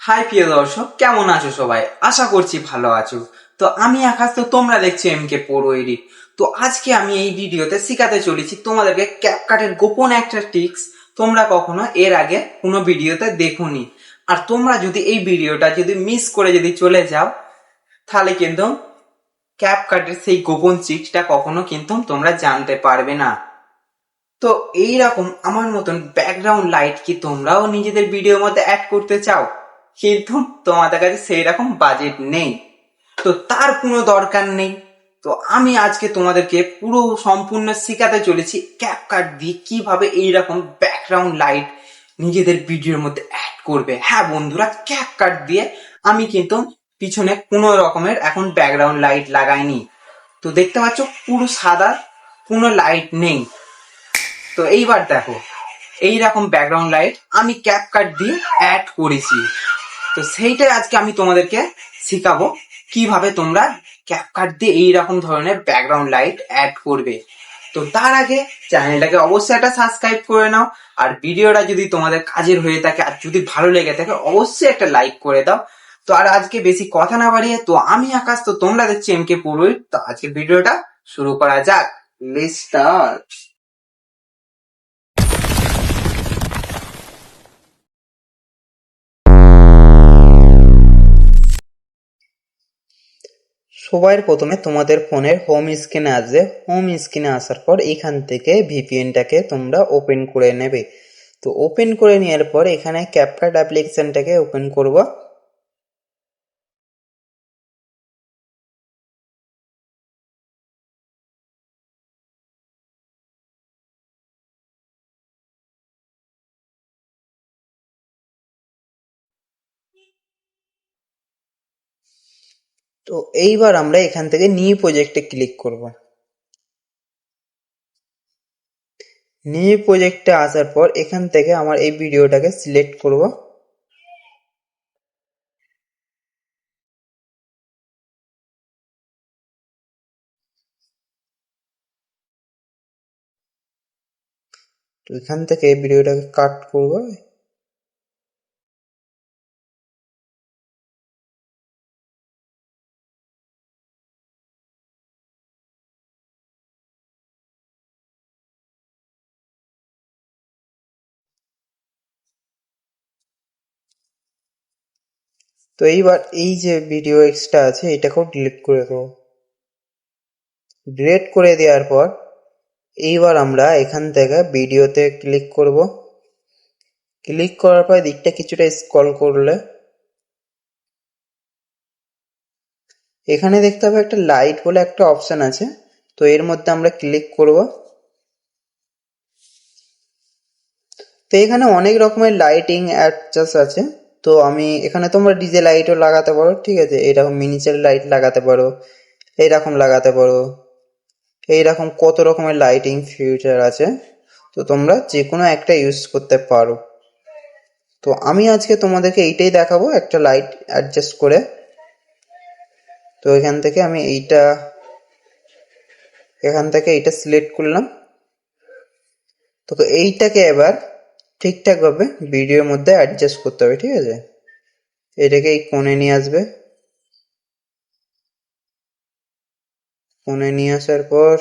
High প্রিয় দর্শক, কেমন আছো সবাই? আশা করছি ভালো আছো। তো আমি আকাশ, তো তোমরা দেখছো এমকে প্রো এডিট। তো আজকে আমি এই ভিডিওতে শেখাতে চলেছি তোমাদেরকে ক্যাপকাটের গোপন একটা ট্রিক্স তোমরা কখনো এর আগে কোনো ভিডিওতে দেখোনি। আর তোমরা যদি এই ভিডিওটা যদি মিস করে যদি চলে যাও, তাহলে কিন্তু ক্যাপকাটের সেই গোপন ট্রিক্সটা কখনো কিন্তু তোমরা জানতে পারবে না। তো এইরকম আমার মতন ব্যাকগ্রাউন্ড লাইট কি তোমরাও নিজেদের ভিডিওর মধ্যে অ্যাড করতে চাও, কিন্তু তোমাদের কাছে সেই রকম বাজেট নেই, তো তার কোনো দরকার নেই। তো আমি আজকে তোমাদেরকে পুরো সম্পূর্ণ শেখাতে চলেছি ক্যাপকাট দিয়ে কিভাবে এইরকম ব্যাকগ্রাউন্ড লাইট নিজেদের ভিডিওর মধ্যে অ্যাড করবে। হ্যাঁ বন্ধুরা, ক্যাপকাট দিয়ে আমি কিন্তু পিছনে কোনো রকমের এখন ব্যাকগ্রাউন্ড লাইট লাগাইনি। তো দেখতে পাচ্ছ পুরো সাদা, কোনো লাইট নেই। তো এইবার দেখো, এইরকম ব্যাকগ্রাউন্ড লাইট আমি ক্যাপকাট দিয়ে অ্যাড করেছি। তো সেইটাই আজকে আমি তোমাদেরকে শেখাবো কিভাবে তোমরা ক্যাপকাট দিয়ে এইরকম ধরনের ব্যাকগ্রাউন্ড লাইট অ্যাড করবে। তো তার আগে চ্যানেলটাকে অবশ্যই একটা সাবস্ক্রাইব করে নাও। আর ভিডিওটা যদি তোমাদের কাজের হয়ে থাকে আর যদি ভালো লেগে থাকে অবশ্যই একটা লাইক করে দাও। তো আর আজকে বেশি কথা না বাড়িয়ে, তো আমি আকাশ, তো তোমরা দেখছি এমকে পুরোহিত। তো আজকের ভিডিওটা শুরু করা যাক। Let's start. সবার প্রথমে তোমাদের ফোনের হোম স্ক্রিনে আসবে। হোম স্ক্রিনে আসার পর এখান থেকে ভিপিএনটাকে তোমরা ওপেন করে নেবে। তো ওপেন করে নেওয়ার পর এখানে ক্যাপকাট অ্যাপ্লিকেশনটাকে ওপেন করব। তো এইবার আমরা এখান থেকে নিউ প্রজেক্টে ক্লিক করব। নিউ প্রজেক্টে আসার পর এখান থেকে আমার এই ভিডিওটাকে সিলেক্ট করব। তো এখান থেকে এই ভিডিওটাকে কাট করব। তো এইবার এই যে ভিডিও এক্সট্রা আছে এটাকেও ডিলিট করে দেবো। ডিলিট করে দেওয়ার পর এইবার আমরা এখান থেকে ভিডিওতে ক্লিক করব। ক্লিক করার পর দিকটা কিছুটা স্ক্রল করলে এখানে দেখতে হবে একটা লাইট বলে একটা অপশন আছে। তো এর মধ্যে আমরা ক্লিক করব। তো এখানে অনেক রকমের লাইটিং অ্যাডজাস্ট আছে। তো আমি এখানে তোমরা ডিজে লাইটও লাগাতে পারো, ঠিক আছে, এরকম মিনিচার লাইট লাগাতে পারো, এইরকম লাগাতে পারো, এইরকম কত রকমের লাইটিং ফিউচার আছে। তো তোমরা যে কোনো একটা ইউজ করতে পারো। তো আমি আজকে তোমাদেরকে এইটাই দেখাবো, একটা লাইট অ্যাডজাস্ট করে। তো এখান থেকে এইটা সিলেক্ট করলাম। তো এইটাকে এবার ঠিকঠাক ভাবে ভিডিওর মধ্যে অ্যাডজাস্ট করতে হবে, ঠিক আছে। এটাকে এই কোণে নিয়ে আসবে। কোণে নিয়ে আসার পর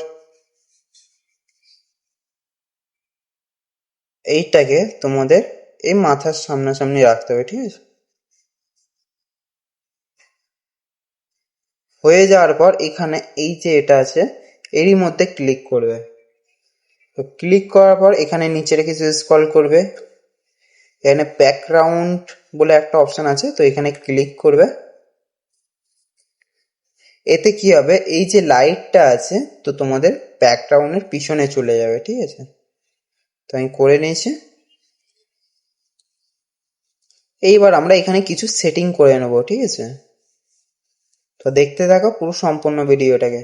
এইটাকে তোমাদের এই মাথার সামনাসামনি রাখতে হবে, ঠিক আছে। হয়ে যাওয়ার পর এখানে এই যে এটা আছে এরই মধ্যে ক্লিক করবে। তো ক্লিক করার পর এখানে নিচে কিছু স্ক্রল করবে। এখানে ব্যাকগ্রাউন্ড বলে একটা অপশন আছে, তো এখানে ক্লিক করবে। এতে কি হবে, এই যে লাইটটা আছে তো তোমাদের ব্যাকগ্রাউন্ডের পিছনে চলে যাবে, ঠিক আছে। তো আমি করে নিয়েছি। এইবার আমরা এখানে কিছু সেটিং করে নেব, ঠিক আছে। তো দেখতে থাকো পুরো সম্পূর্ণ ভিডিওটাকে।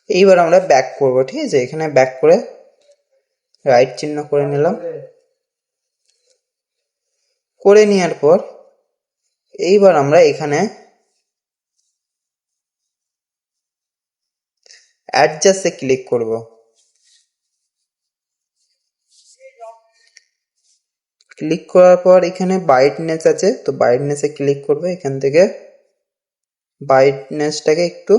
এইবার আমরা ব্যাক করবো, ঠিক আছে? এখানে ব্যাক করে রাইট চিহ্ন করে নিলাম। করে নেওয়ার পর এইবার আমরা এখানে অ্যাডজাস্টে ক্লিক করব। ক্লিক করার পর এখানে ব্রাইটনেস আছে, তো ব্রাইটনেসে ক্লিক করবে। এখান থেকে ব্রাইটনেসটাকে একটু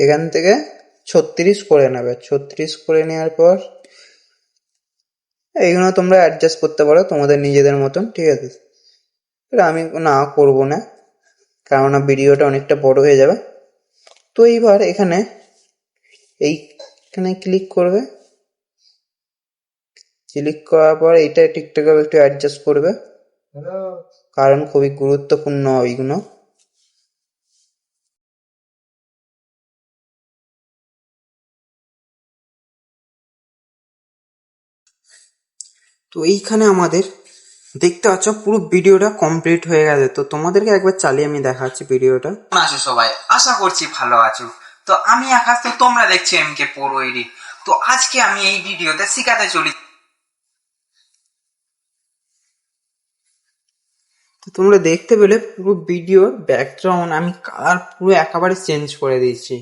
এখান থেকে 36 করে নেবে। 36 করে নেওয়ার পর এইগুলো তোমরা অ্যাডজাস্ট করতে পারো তোমাদের নিজেদের মতন, ঠিক আছে? আমি না করব না, কেননা ভিডিওটা অনেকটা বড় হয়ে যাবে। তো এইবার এইখানে ক্লিক করবে। ক্লিক করার পর এইটা ঠিকঠাক একটু অ্যাডজাস্ট করবে, কারণ খুবই গুরুত্বপূর্ণ এইগুলো। তো এইখানে আমাদের দেখতে পাচ্ছ পুরো ভিডিওটা কমপ্লিট হয়ে গেছে। তো তোমাদেরকে একবার চালিয়ে আমি দেখাচ্ছি ভিডিওটা। কেমন আছো সবাই? আশা করছি ভালো আছো। তো আমি আকাশ, তো তোমরা দেখছো এমকে পুরো এডিট। তো আজকে আমি এই ভিডিওতে শিখাতে চলি। তো তোমরা দেখতে পেলে পুরো ভিডিওর ব্যাকগ্রাউন্ড আমি কালার পুরো একেবারে চেঞ্জ করে দিয়েছি।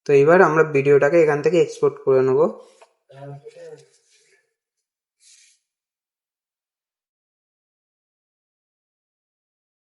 তো এবার আমরা ভিডিওটাকে এখান থেকে এক্সপোর্ট করে নেব।